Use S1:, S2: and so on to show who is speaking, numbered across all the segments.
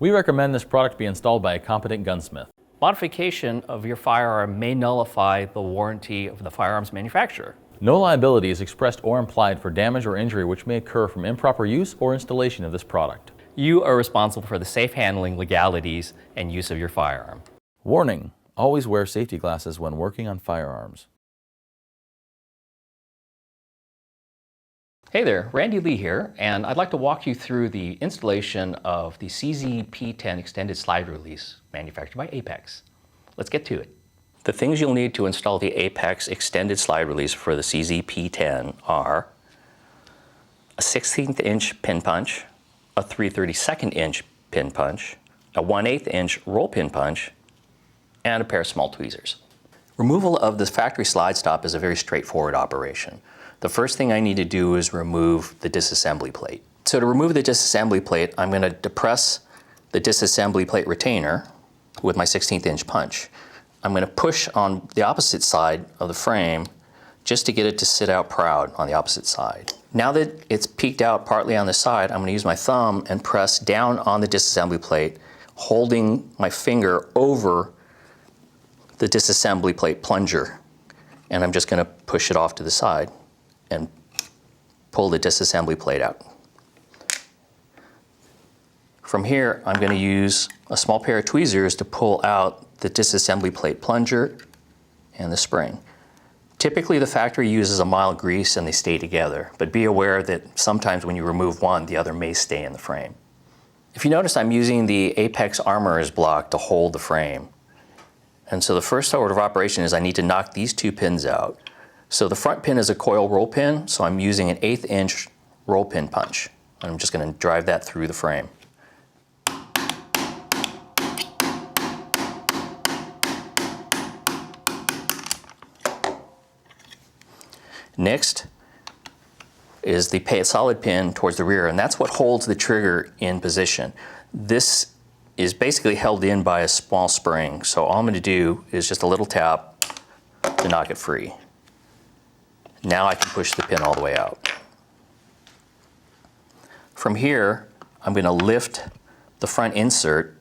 S1: We recommend this product be installed by a competent gunsmith.
S2: Modification of your firearm may nullify the warranty of the firearm's manufacturer.
S1: No liability is expressed or implied for damage or injury which may occur from improper use or installation of this product.
S2: You are responsible for the safe handling, legalities, and use of your firearm.
S1: Warning: always wear safety glasses when working on firearms.
S2: Hey there, Randy Lee here, and I'd like to walk you through the installation of the CZ P-10 extended slide release manufactured by Apex. Let's get to it. The things you'll need to install the Apex extended slide release for the CZ P-10 are a 1/16 inch pin punch, a 3/32 inch pin punch, a 1/8 inch roll pin punch, and a pair of small tweezers. Removal of this factory slide stop is a very straightforward operation. The first thing I need to do is remove the disassembly plate. So to remove the disassembly plate, I'm going to depress the disassembly plate retainer with my 1/16 inch punch. I'm going to push on the opposite side of the frame just to get it to sit out proud on the opposite side. Now that it's peeked out partly on the side, I'm going to use my thumb and press down on the disassembly plate, holding my finger over the disassembly plate plunger. And I'm just going to push it off to the side and pull the disassembly plate out. From here, I'm going to use a small pair of tweezers to pull out the disassembly plate plunger and the spring. Typically, the factory uses a mild grease and they stay together, but be aware that sometimes when you remove one, the other may stay in the frame. If you notice, I'm using the Apex Armorer's block to hold the frame. And so the first order of operation is I need to knock these two pins out. So the front pin is a coil roll pin, so I'm using an 1/8 inch roll pin punch. I'm just going to drive that through the frame. Next is the solid pin towards the rear, and that's what holds the trigger in position. This is basically held in by a small spring, so all I'm going to do is just a little tap to knock it free. Now I can push the pin all the way out. From here, I'm going to lift the front insert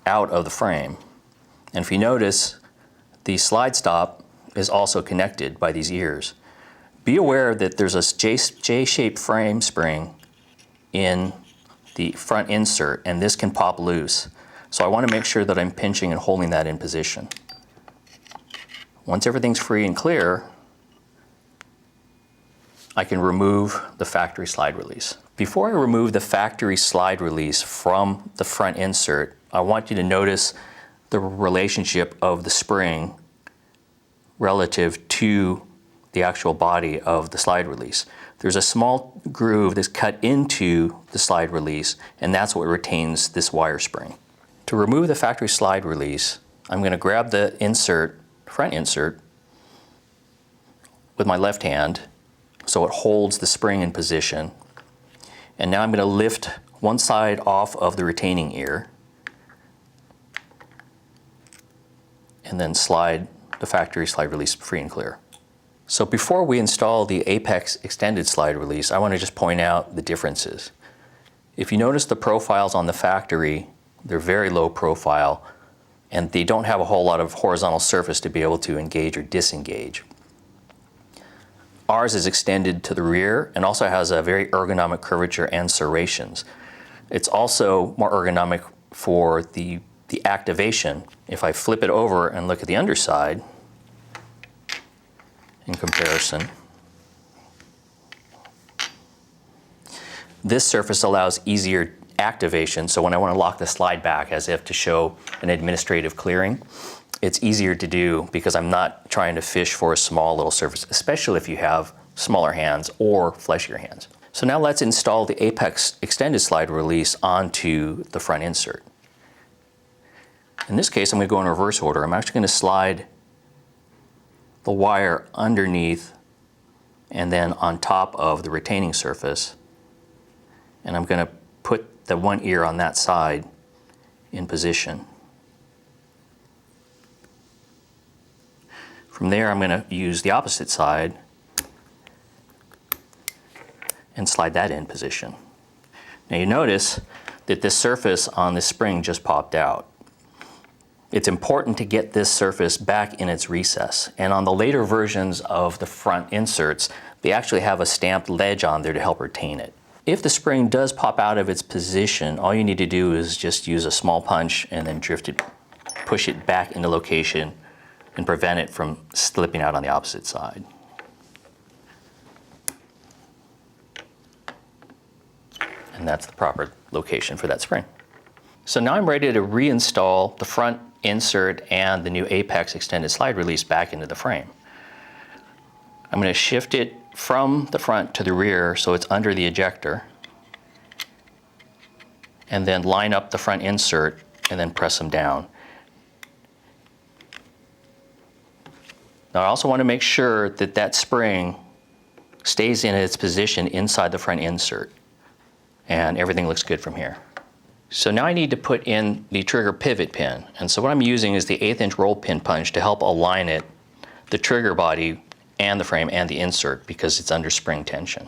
S2: out of the frame. And if you notice, the slide stop is also connected by these ears. Be aware that there's a J-shaped frame spring in the front insert, and this can pop loose. So I want to make sure that I'm pinching and holding that in position. Once everything's free and clear, I can remove the factory slide release. Before I remove the factory slide release from the front insert, I want you to notice the relationship of the spring relative to the actual body of the slide release. There's a small groove that's cut into the slide release, and that's what retains this wire spring. To remove the factory slide release, I'm going to grab the insert, front insert, with my left hand, so it holds the spring in position. And now I'm going to lift one side off of the retaining ear and then slide the factory slide release free and clear. So before we install the Apex extended slide release, I want to just point out the differences. If you notice the profiles on the factory, they're very low profile and they don't have a whole lot of horizontal surface to be able to engage or disengage. Ours is extended to the rear and also has a very ergonomic curvature and serrations. It's also more ergonomic for the activation. If I flip it over and look at the underside in comparison, this surface allows easier activation. So when I want to lock the slide back as if to show an administrative clearing, it's easier to do because I'm not trying to fish for a small little surface, especially if you have smaller hands or fleshier hands. So now let's install the Apex extended slide release onto the front insert. In this case, I'm going to go in reverse order. I'm actually going to slide the wire underneath and then on top of the retaining surface. And I'm going to put the one ear on that side in position. From there, I'm going to use the opposite side and slide that in position. Now you notice that this surface on this spring just popped out. It's important to get this surface back in its recess. And on the later versions of the front inserts, they actually have a stamped ledge on there to help retain it. If the spring does pop out of its position, all you need to do is just use a small punch and then push it back into location and prevent it from slipping out on the opposite side. And that's the proper location for that spring. So now I'm ready to reinstall the front insert and the new Apex extended slide release back into the frame. I'm going to shift it from the front to the rear so it's under the ejector, and then line up the front insert and then press them down. Now I also want to make sure that that spring stays in its position inside the front insert, and everything looks good from here. So now I need to put in the trigger pivot pin. And so what I'm using is the 1/8 inch roll pin punch to help align it, the trigger body and the frame and the insert, because it's under spring tension.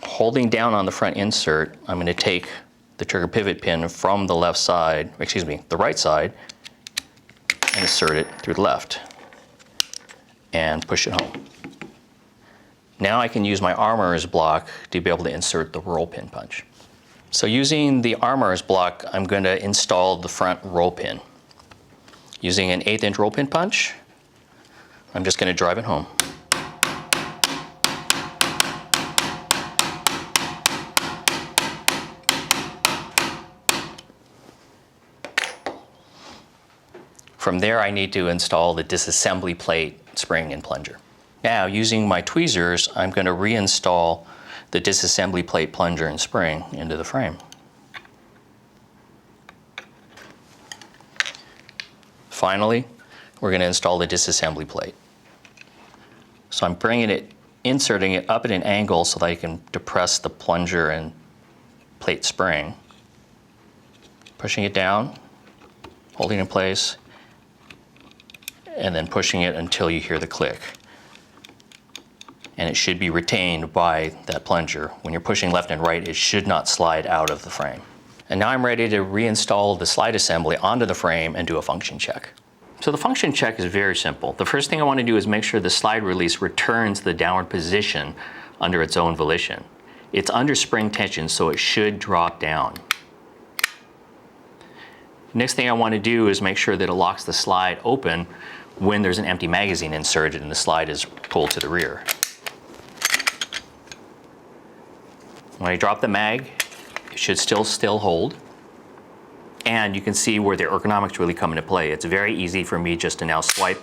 S2: Holding down on the front insert, I'm going to take the trigger pivot pin from the right side, and insert it through the left and push it home. Now I can use my armorer's block to be able to insert the roll pin punch. So using the armorer's block, I'm going to install the front roll pin. Using an 1/8 inch roll pin punch, I'm just going to drive it home. From there, I need to install the disassembly plate, spring, and plunger. Now, using my tweezers, I'm going to reinstall the disassembly plate, plunger, and spring into the frame. Finally, we're going to install the disassembly plate. So I'm inserting it up at an angle so that I can depress the plunger and plate spring. Pushing it down, holding it in place, and then pushing it until you hear the click. And it should be retained by that plunger. When you're pushing left and right, it should not slide out of the frame. And now I'm ready to reinstall the slide assembly onto the frame and do a function check. So the function check is very simple. The first thing I want to do is make sure the slide release returns the downward position under its own volition. It's under spring tension, so it should drop down. Next thing I want to do is make sure that it locks the slide open when there's an empty magazine inserted and the slide is pulled to the rear. When I drop the mag, it should still hold. And you can see where the ergonomics really come into play. It's very easy for me just to now swipe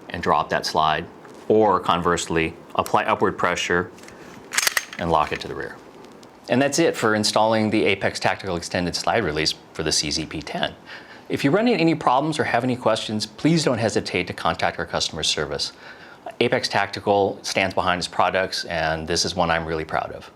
S2: and drop that slide, or conversely, apply upward pressure and lock it to the rear. And that's it for installing the Apex Tactical Extended Slide Release for the CZ P-10. If you run into any problems or have any questions, please don't hesitate to contact our customer service. Apex Tactical stands behind its products, and this is one I'm really proud of.